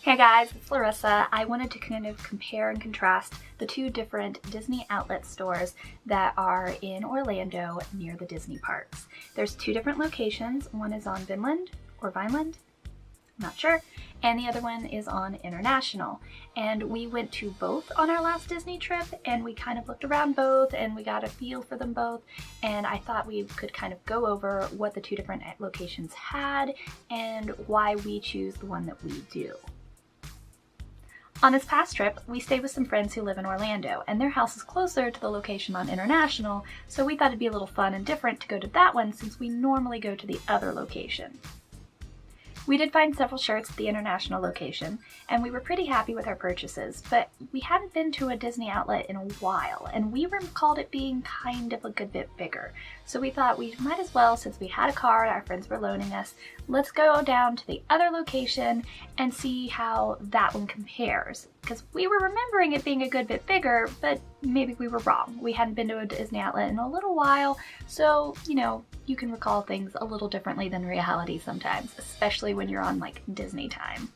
Hey guys, it's Larissa. I wanted to kind of compare and contrast the two different Disney outlet stores that are in Orlando near the Disney parks. There's two different locations. One is on Vineland or Vineland, I'm not sure, and the other one is on International. And we went to both on our last Disney trip, and we kind of looked around both and we got a feel for them both, and I thought we could kind of go over what the two different locations had and why we choose the one that we do. On this past trip, we stayed with some friends who live in Orlando, and their house is closer to the location on International, so we thought it'd be a little fun and different to go to that one since we normally go to the other location. We did find several shirts at the International location, and we were pretty happy with our purchases, but we hadn't been to a Disney outlet in a while, and we recalled it being kind of a good bit bigger. So we thought we might as well, since we had a car our friends were loaning us, let's go down to the other location and see how that one compares. Because we were remembering it being a good bit bigger, but maybe we were wrong. We hadn't been to a Disney outlet in a little while, so, you know, you can recall things a little differently than reality sometimes, especially when you're on like Disney time.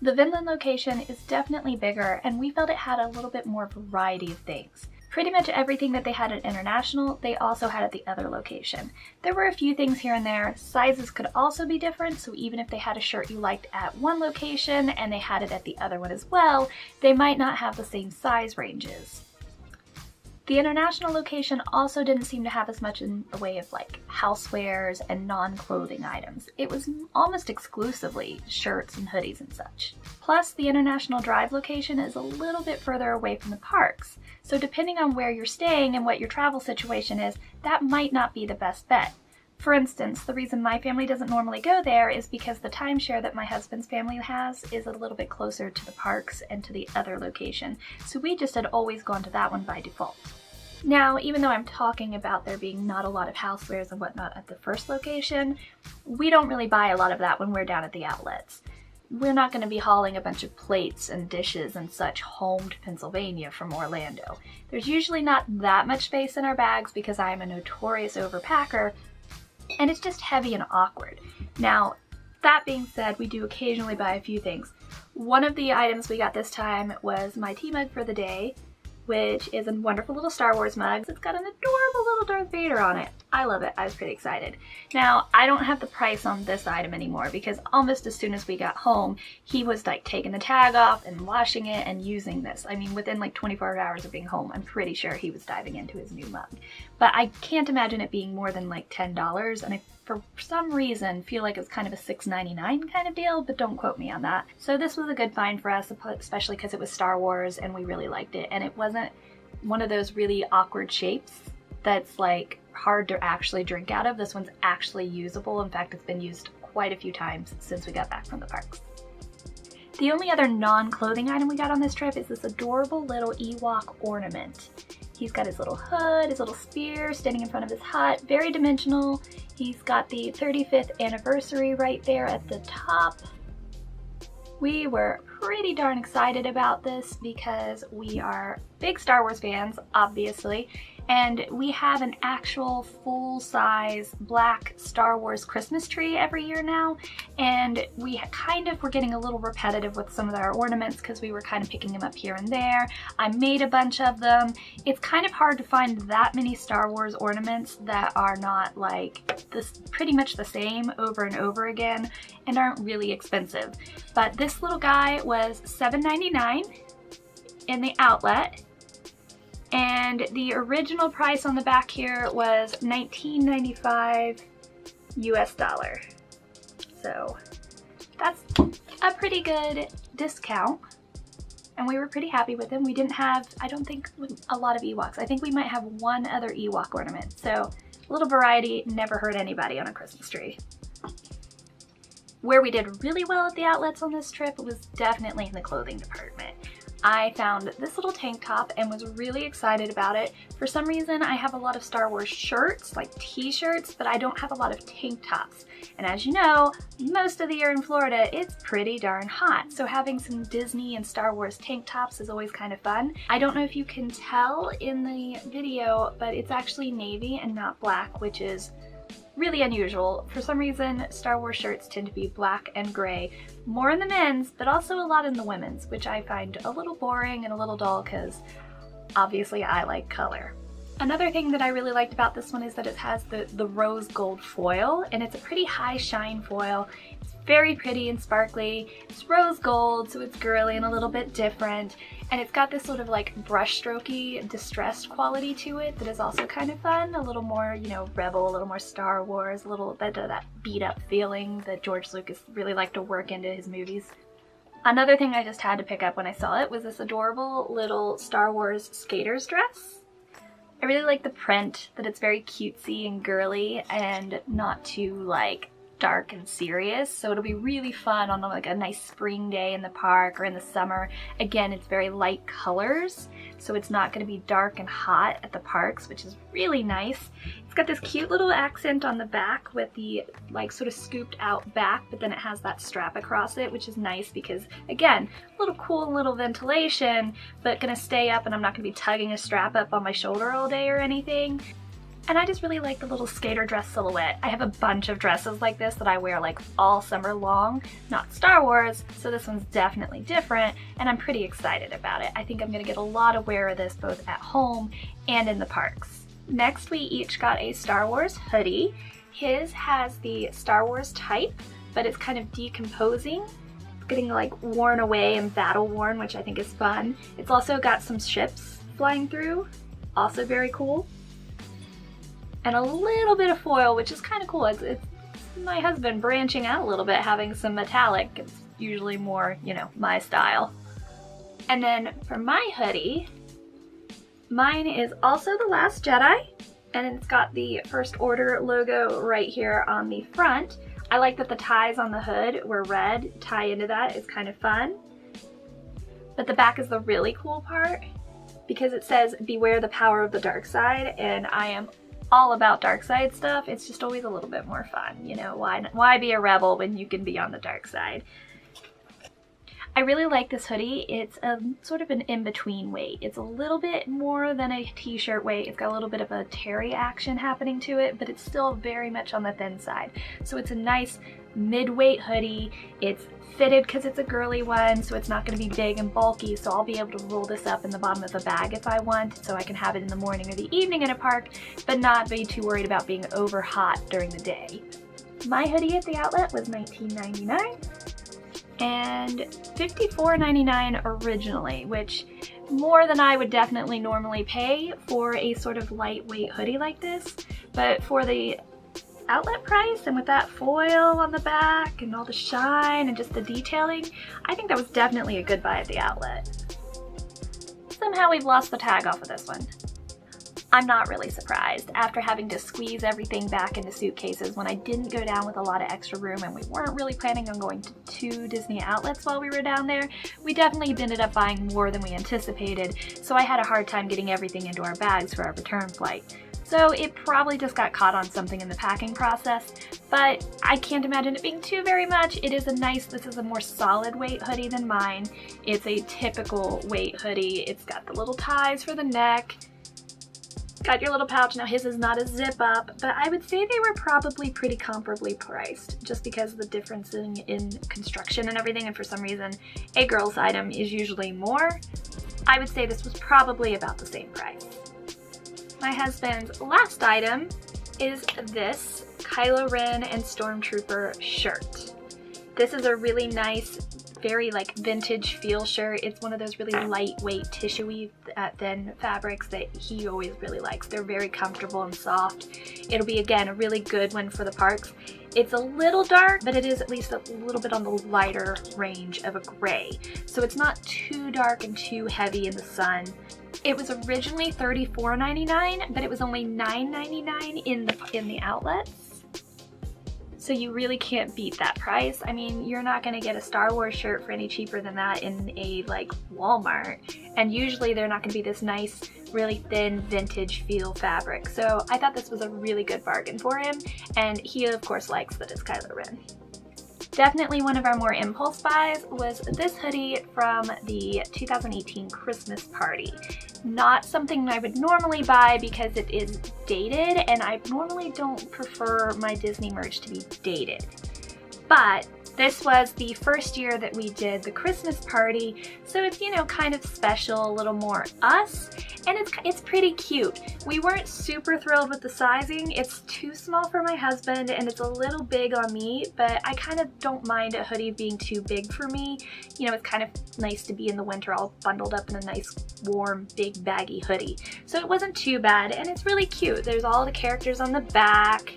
The Vineland location is definitely bigger, and we felt it had a little bit more variety of things. Pretty much everything that they had at International, they also had at the other location. There were a few things here and there. Sizes could also be different, so even if they had a shirt you liked at one location and they had it at the other one as well, they might not have the same size ranges. The International location also didn't seem to have as much in the way of like housewares and non-clothing items. It was almost exclusively shirts and hoodies and such. Plus, the International Drive location is a little bit further away from the parks, so depending on where you're staying and what your travel situation is, that might not be the best bet. For instance, the reason my family doesn't normally go there is because the timeshare that my husband's family has is a little bit closer to the parks and to the other location, so we just had always gone to that one by default. Now, even though I'm talking about there being not a lot of housewares and whatnot at the first location, we don't really buy a lot of that when we're down at the outlets. We're not going to be hauling a bunch of plates and dishes and such home to Pennsylvania from Orlando. There's usually not that much space in our bags because I am a notorious overpacker, and it's just heavy and awkward. Now, that being said, we do occasionally buy a few things. One of the items we got this time was my tea mug for the day, which is a wonderful little Star Wars mug. It's got an adorable little Darth Vader on it. I love it. I was pretty excited. Now, I don't have the price on this item anymore because almost as soon as we got home, he was like taking the tag off and washing it and using this. I mean, within like 24 hours of being home, I'm pretty sure he was diving into his new mug. But I can't imagine it being more than like $10, and I, for some reason, feel like it was kind of a $6.99 kind of deal, but don't quote me on that. So this was a good find for us, especially because it was Star Wars and we really liked it, and it wasn't one of those really awkward shapes that's like hard to actually drink out of. This one's actually usable. In fact, it's been used quite a few times since we got back from the parks. The only other non-clothing item we got on this trip is this adorable little Ewok ornament. He's got his little hood, his little spear standing in front of his hut, very dimensional. He's got the 35th anniversary right there at the top. We were pretty darn excited about this because we are big Star Wars fans, obviously, and we have an actual full-size black Star Wars Christmas tree every year now, and we kind of were getting a little repetitive with some of our ornaments because we were kind of picking them up here and there. I made a bunch of them. It's kind of hard to find that many Star Wars ornaments that are not like this, pretty much the same over and over again, and aren't really expensive. But this little guy was $7.99 in the outlet, and the original price on the back here was $19.95 US dollar. So that's a pretty good discount, and we were pretty happy with them. We didn't have, I don't think, a lot of Ewoks. I think we might have one other Ewok ornament, so a little variety never hurt anybody on a Christmas tree. Where we did really well at the outlets on this trip was definitely in the clothing department. I found this little tank top and was really excited about it. For some reason, I have a lot of Star Wars shirts, like t-shirts, but I don't have a lot of tank tops. And as you know, most of the year in Florida, it's pretty darn hot. So having some Disney and Star Wars tank tops is always kind of fun. I don't know if you can tell in the video, but it's actually navy and not black, which is really unusual. For some reason, Star Wars shirts tend to be black and gray, more in the men's, but also a lot in the women's, which I find a little boring and a little dull because obviously I like color. Another thing that I really liked about this one is that it has the rose gold foil, and it's a pretty high shine foil. It's very pretty and sparkly. It's rose gold, so it's girly and a little bit different. And it's got this sort of like brush strokey, distressed quality to it that is also kind of fun. A little more, you know, rebel, a little more Star Wars, a little bit of that beat up feeling that George Lucas really liked to work into his movies. Another thing I just had to pick up when I saw it was this adorable little Star Wars skater's dress. I really like the print, that it's very cutesy and girly and not too like dark and serious, so it'll be really fun on like a nice spring day in the park or in the summer. Again, it's very light colors, so it's not going to be dark and hot at the parks, which is really nice. It's got this cute little accent on the back with the like sort of scooped out back, but then it has that strap across it, which is nice because again, a little cool little ventilation, but gonna stay up and I'm not gonna be tugging a strap up on my shoulder all day or anything. And I just really like the little skater dress silhouette. I have a bunch of dresses like this that I wear like all summer long, not Star Wars, so this one's definitely different and I'm pretty excited about it. I think I'm gonna get a lot of wear of this both at home and in the parks. Next, we each got a Star Wars hoodie. His has the Star Wars type, but it's kind of decomposing. It's getting like worn away and battle worn, which I think is fun. It's also got some ships flying through, also very cool. And a little bit of foil, which is kind of cool. It's my husband branching out a little bit, having some metallic. It's usually more, you know, my style. And then for my hoodie, mine is also The Last Jedi, and it's got the First Order logo right here on the front. I like that the ties on the hood were red. Tie into that is kind of fun. But the back is the really cool part because it says, "Beware the power of the dark side," and I am all about dark side stuff. It's just always a little bit more fun, you know, why be a rebel when you can be on the dark side? I really like this hoodie. It's a sort of an in-between weight. It's a little bit more than a t-shirt weight. It's got a little bit of a terry action happening to it, but it's still very much on the thin side. So it's a nice mid-weight hoodie. It's fitted because it's a girly one, so it's not going to be big and bulky, so I'll be able to roll this up in the bottom of a bag if I want, so I can have it in the morning or the evening in a park, but not be too worried about being over hot during the day. My hoodie at the outlet was $19.99 and $54.99 originally, which more than I would definitely normally pay for a sort of lightweight hoodie like this, but for the outlet price and with that foil on the back and all the shine and just the detailing, I think that was definitely a good buy at the outlet. Somehow we've lost the tag off of this one. I'm not really surprised. After having to squeeze everything back into suitcases when I didn't go down with a lot of extra room and we weren't really planning on going to 2 Disney outlets while we were down there, we definitely ended up buying more than we anticipated, so I had a hard time getting everything into our bags for our return flight. So it probably just got caught on something in the packing process, but I can't imagine it being too very much. It is a nice, this is a more solid weight hoodie than mine. It's a typical weight hoodie. It's got the little ties for the neck, got your little pouch. Now his is not a zip up, but I would say they were probably pretty comparably priced just because of the difference in construction and everything, and for some reason a girl's item is usually more. I would say this was probably about the same price. My husband's last item is this Kylo Ren and Stormtrooper shirt. This is a really nice, very like vintage feel shirt. It's one of those really lightweight, tissuey, thin fabrics that he always really likes. They're very comfortable and soft. It'll be, again, a really good one for the parks. It's a little dark, but it is at least a little bit on the lighter range of a gray. So it's not too dark and too heavy in the sun. It was originally $34.99, but it was only $9.99 in the outlets. So you really can't beat that price. I mean, you're not gonna get a Star Wars shirt for any cheaper than that in a like Walmart. And usually they're not gonna be this nice, really thin vintage feel fabric. So I thought this was a really good bargain for him. And he of course likes that it's Kylo Ren. Definitely one of our more impulse buys was this hoodie from the 2018 Christmas party. Not something I would normally buy because it is dated, and I normally don't prefer my Disney merch to be dated. But this was the first year that we did the Christmas party, so it's, you know, kind of special, a little more us, and it's pretty cute. We weren't super thrilled with the sizing. It's too small for my husband and it's a little big on me, but I kind of don't mind a hoodie being too big for me. You know, it's kind of nice to be in the winter all bundled up in a nice, warm, big, baggy hoodie. So it wasn't too bad, and it's really cute. There's all the characters on the back.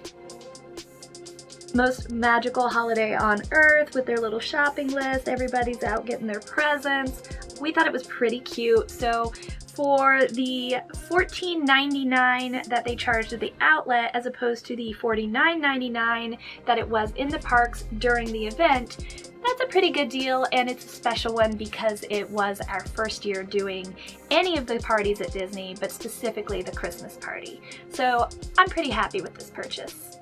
Most magical holiday on earth with their little shopping list. Everybody's out getting their presents. We thought it was pretty cute. So for the $14.99 that they charged at the outlet as opposed to the $49.99 that it was in the parks during the event, that's a pretty good deal, and it's a special one because it was our first year doing any of the parties at Disney, but specifically the Christmas party. So I'm pretty happy with this purchase.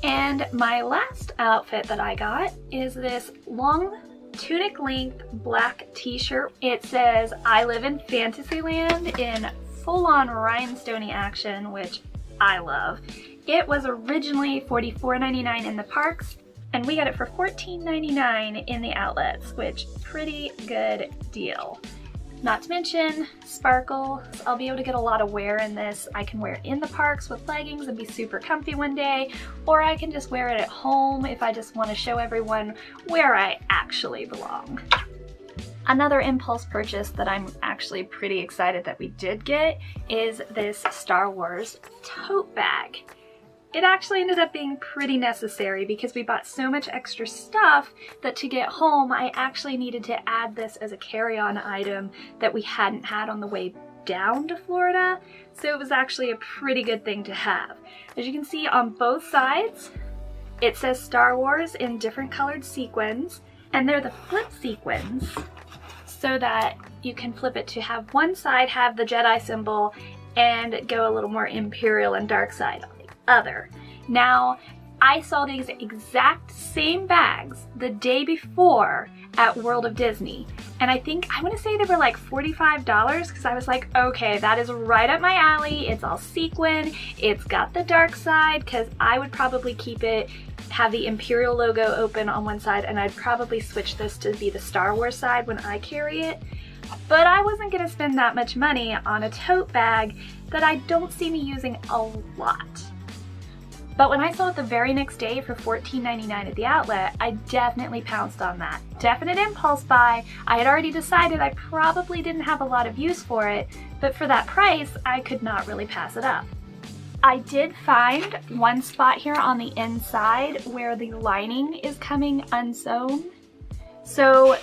And my last outfit that I got is this long tunic length black t-shirt. It says I live in Fantasyland in full-on rhinestoney action, which I love. It was originally $44.99 in the parks, and we got it for $14.99 in the outlets, which pretty good deal. Not to mention sparkle. I'll be able to get a lot of wear in this. I can wear it in the parks with leggings and be super comfy one day, or I can just wear it at home if I just want to show everyone where I actually belong. Another impulse purchase that I'm actually pretty excited that we did get is this Star Wars tote bag. It actually ended up being pretty necessary because we bought so much extra stuff that to get home I actually needed to add this as a carry-on item that we hadn't had on the way down to Florida. So it was actually a pretty good thing to have. As you can see on both sides, it says Star Wars in different colored sequins, and they're the flip sequins so that you can flip it to have one side have the Jedi symbol and go a little more Imperial and dark side other. Now, I saw these exact same bags the day before at World of Disney, and I want to say they were like $45 because I was like, okay, that is right up my alley. It's all sequin, it's got the dark side, because I would probably keep it, have the Imperial logo open on one side, and I'd probably switch this to be the Star Wars side when I carry it. But I wasn't going to spend that much money on a tote bag that I don't see me using a lot. But when I saw it the very next day for $14.99 at the outlet, I definitely pounced on that. Definite impulse buy. I had already decided I probably didn't have a lot of use for it, but for that price, I could not really pass it up. I did find one spot here on the inside where the lining is coming unsewn. So,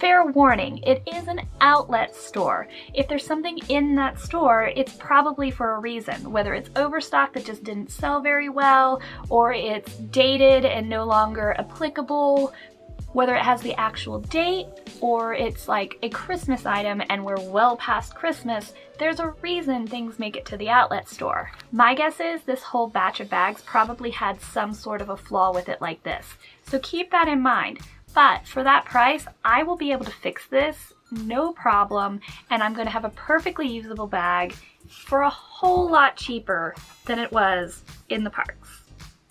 fair warning, it is an outlet store. If there's something in that store, it's probably for a reason, whether it's overstock that just didn't sell very well, or it's dated and no longer applicable, whether it has the actual date, or it's like a Christmas item and we're well past Christmas. There's a reason things make it to the outlet store. My guess is this whole batch of bags probably had some sort of a flaw with it like this. So keep that in mind. But for that price, I will be able to fix this, no problem, and I'm going to have a perfectly usable bag for a whole lot cheaper than it was in the parks.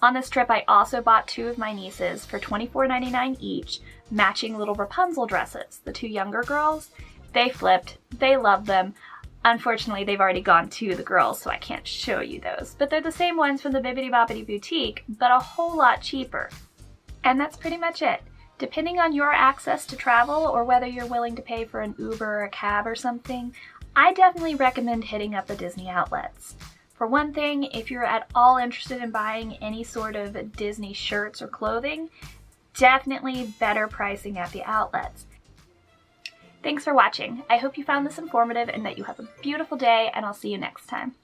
On this trip, I also bought two of my nieces for $24.99 each, matching little Rapunzel dresses. The two younger girls, they flipped, they loved them. Unfortunately, they've already gone to the girls, so I can't show you those. But they're the same ones from the Bibbidi Bobbidi Boutique, but a whole lot cheaper. And that's pretty much it. Depending on your access to travel or whether you're willing to pay for an Uber or a cab or something, I definitely recommend hitting up the Disney outlets. For one thing, if you're at all interested in buying any sort of Disney shirts or clothing, definitely better pricing at the outlets. Thanks for watching. I hope you found this informative and that you have a beautiful day, and I'll see you next time.